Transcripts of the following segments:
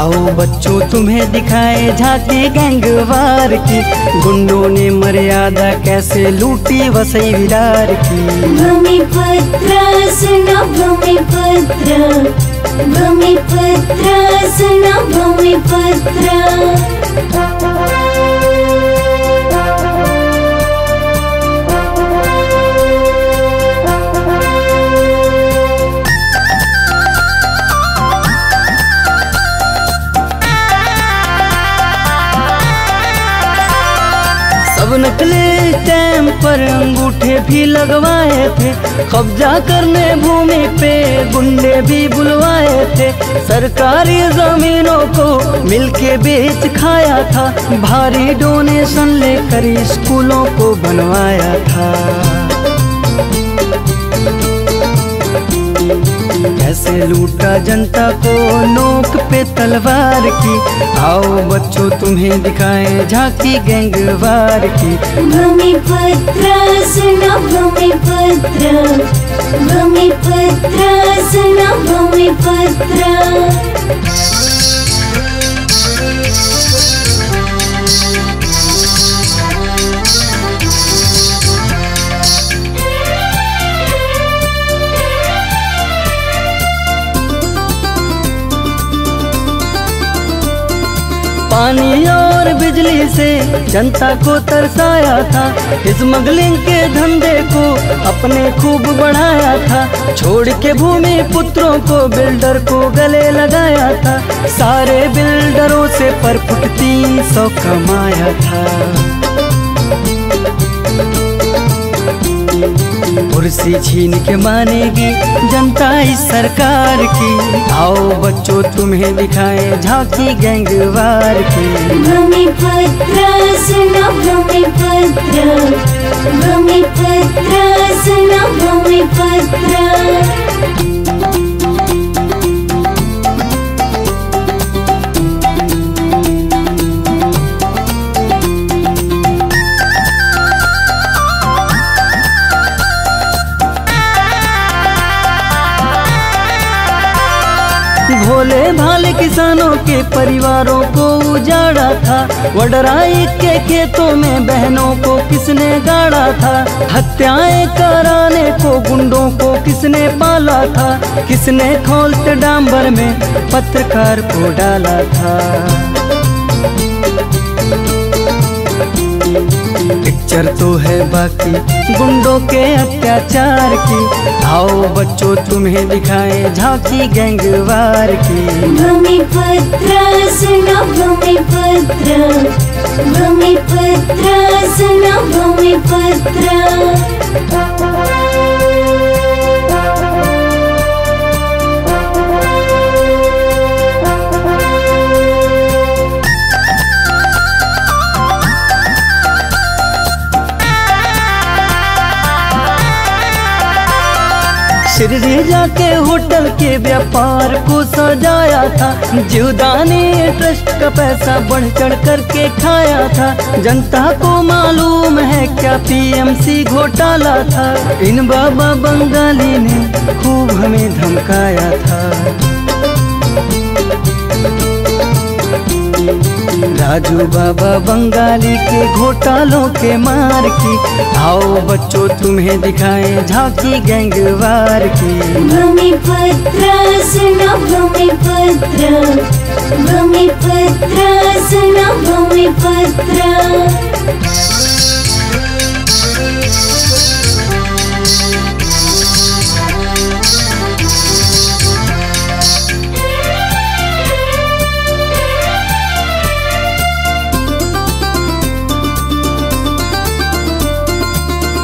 आओ बच्चों तुम्हें दिखाए झांकी गैंगवार की, गुंडों ने मर्यादा कैसे लूटी वसई विरार की। भूमिपुत्र सुनो भूमिपुत्र, भूमिपुत्र सुनो भूमिपुत्र। सब नकली टाइम पर अंगूठे भी लगवाए थे, कब्जा करने भूमि पे गुंडे भी बुलवाए थे। सरकारी जमीनों को मिलके बेच खाया था, भारी डोनेशन लेकर स्कूलों को बनवाया था। कैसे लूटा जनता को नोक पे तलवार की, आओ बच्चों तुम्हें दिखाएं झांकी गैंगवार की। भूमिपुत्र सुनो भूमिपुत्र, भूमिपुत्र सुनो भूमिपुत्र। पानी और बिजली से जनता को तरसाया था, स्मगलिंग के धंधे को अपने खूब बढ़ाया था। छोड़ के भूमि पुत्रों को बिल्डर को गले लगाया था, सारे बिल्डरों से पर फुट 300 कमाया था। कुर्सी छीन के मानेगी जनता इस सरकार की, आओ बच्चों तुम्हें दिखाएं झांकी गैंगवार की। भूमिपुत्र सुनो भूमिपुत्र, भूमिपुत्र सुनो भूमिपुत्र। भोले भाले किसानों के परिवारों को उजाड़ा था, वडराई के खेतों में बहनों को किसने गाड़ा था। हत्याएं कराने को गुंडों को किसने पाला था, किसने खौलत डांबर में पत्रकार को डाला था। पिक्चर तो है बाकी गुंडों के अत्याचार की, आओ बच्चों तुम्हें दिखाएं झांकी गैंगवार की। भूमिपुत्र सुनो भूमिपुत्र, भूमिपुत्र सुनो भूमिपुत्र। शिरडी जाके होटल के व्यापार को सजाया था, जीवदानी ट्रस्ट का पैसा बढ़ चढ़ करके खाया था। जनता को मालूम है क्या पीएमसी घोटाला था, इन बाबा बंगाली ने खूब हमें धमकाया था। राजू बाबा बंगाली के घोटालों के मार की, आओ बच्चों तुम्हें दिखाएं झांकी गैंगवार की। भूमिपुत्र सुनो भूमिपुत्र, भूमिपुत्र सुनो भूमिपुत्र।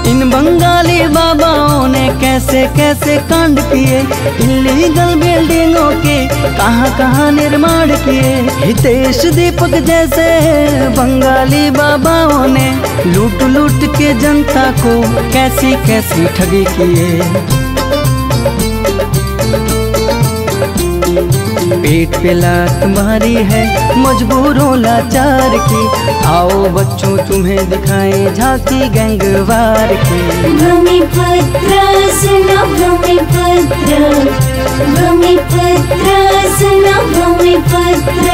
इन बंगाली बाबाओं ने कैसे कैसे कांड किए, इलीगल बिल्डिंगों के कहाँ कहाँ निर्माण किए। हितेश दीपक जैसे बंगाली बाबाओं ने लूट लूट के जनता को कैसी कैसी ठगी किए। पेट पे लात मारी है मजबूरों लाचार की, आओ बच्चों तुम्हें दिखाएं झांकी गैंगवार की। भूमिपुत्र सुनो भूमिपुत्र, भूमिपुत्र सुनो भूमिपुत्र।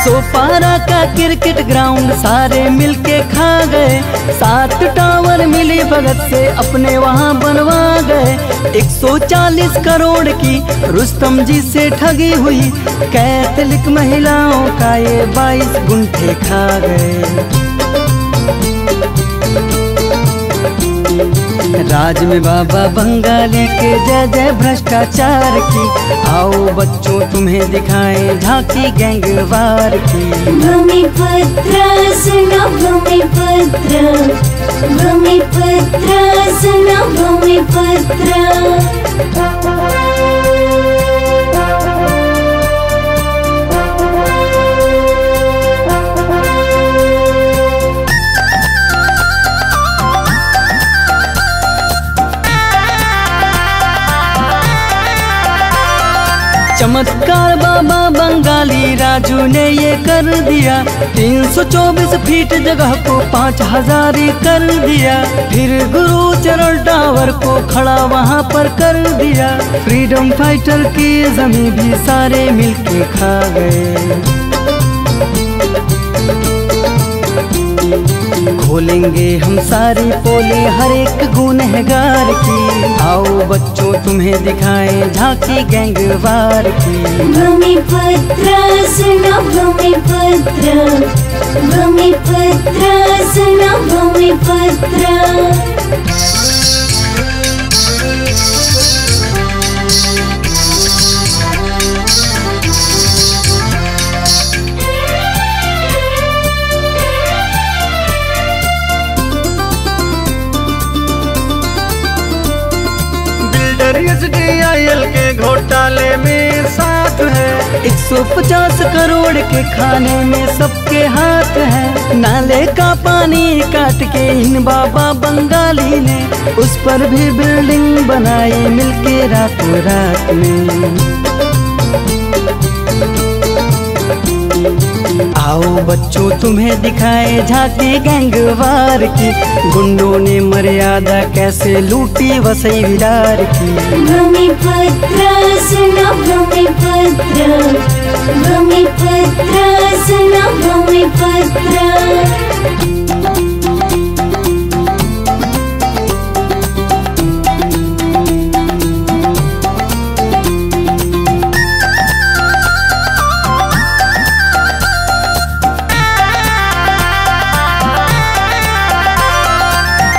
सोपारा का क्रिकेट ग्राउंड सारे मिलके खा गए, 7 टावर मिली भगत से अपने वहाँ बनवा गए। 140 करोड़ की रुस्तम जी से ठगी हुई, कैथलिक महिलाओं का ये 22 गुंठे खा गए। राज में बाबा बंगाली के जय जय भ्रष्टाचार की, आओ बच्चों तुम्हें दिखाएं झांकी गैंगवार की। भूमिपुत्र सुनो भूमिपुत्र, भूमिपुत्र सुनो भूमिपुत्र। चमत्कार बाबा बंगाली राजू ने ये कर दिया, 324 फीट जगह को 5000 कर दिया। फिर गुरु चरण टावर को खड़ा वहाँ पर कर दिया, फ्रीडम फाइटर की जमीन भी सारे मिलके खा गए। खोलेंगे हम सारी पोले हर एक गुनहगार की, आओ बच्चों तुम्हें दिखाएं झांकी गैंगवार की। भूमिपुत्र सुनो भूमिपुत्र, भूमिपुत्र सुनो भूमिपुत्र। SDIL के घोटाले में साथ है, 150 करोड़ के खाने में सबके हाथ है। नाले का पानी काट के इन बाबा बंगाली ने उस पर भी बिल्डिंग बनाई मिलके रातों रात में। आओ बच्चों तुम्हें दिखाए झांकी गैंगवार की, गुंडों ने मर्यादा कैसे लूटी वसई विरार की। भूमिपुत्र सुनो भूमिपुत्र, भूमिपुत्र सुनो भूमिपुत्र।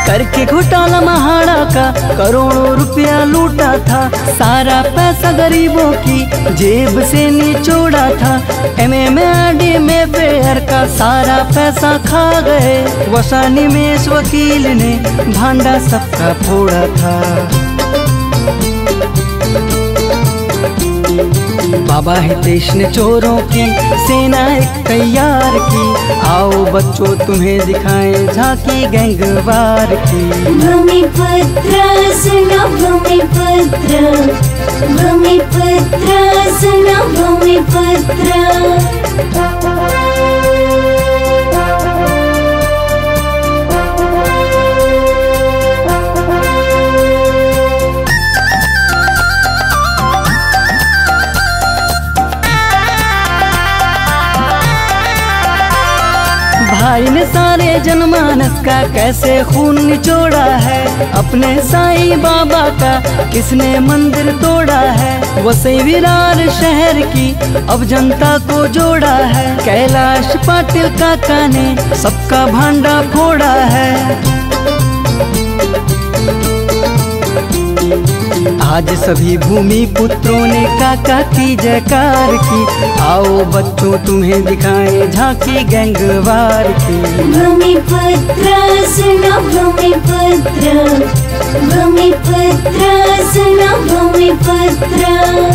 करके घोटाला महाड़ा का करोड़ों रुपया लूटा था, सारा पैसा गरीबों की जेब से निचोड़ा था। MMA में फेयर का सारा पैसा खा गए, वसानी में इस वकील ने भांडा सबका फोड़ा था। बाबा हितेश ने चोरों की सेना एक तैयार की, आओ बच्चों तुम्हें दिखाएं झांकी गैंगवार की। भूमिपुत्र सुनो भूमिपुत्र, भूमिपुत्र सुनो भूमिपुत्र। भाई ने सारे जनमानस का कैसे खून निचोड़ा है, अपने साईं बाबा का किसने मंदिर तोड़ा है। वसई विरार शहर की अब जनता को जोड़ा है, कैलाश पाटिल काका ने सबका भांडा फोड़ा है। आज सभी भूमि पुत्रों ने काका की जयकार की, आओ बच्चों तुम्हें दिखाएं झांकी गैंगवार की। भूमिपुत्र सुनो भूमिपुत्र, भूमिपुत्र सुनो भूमिपुत्र।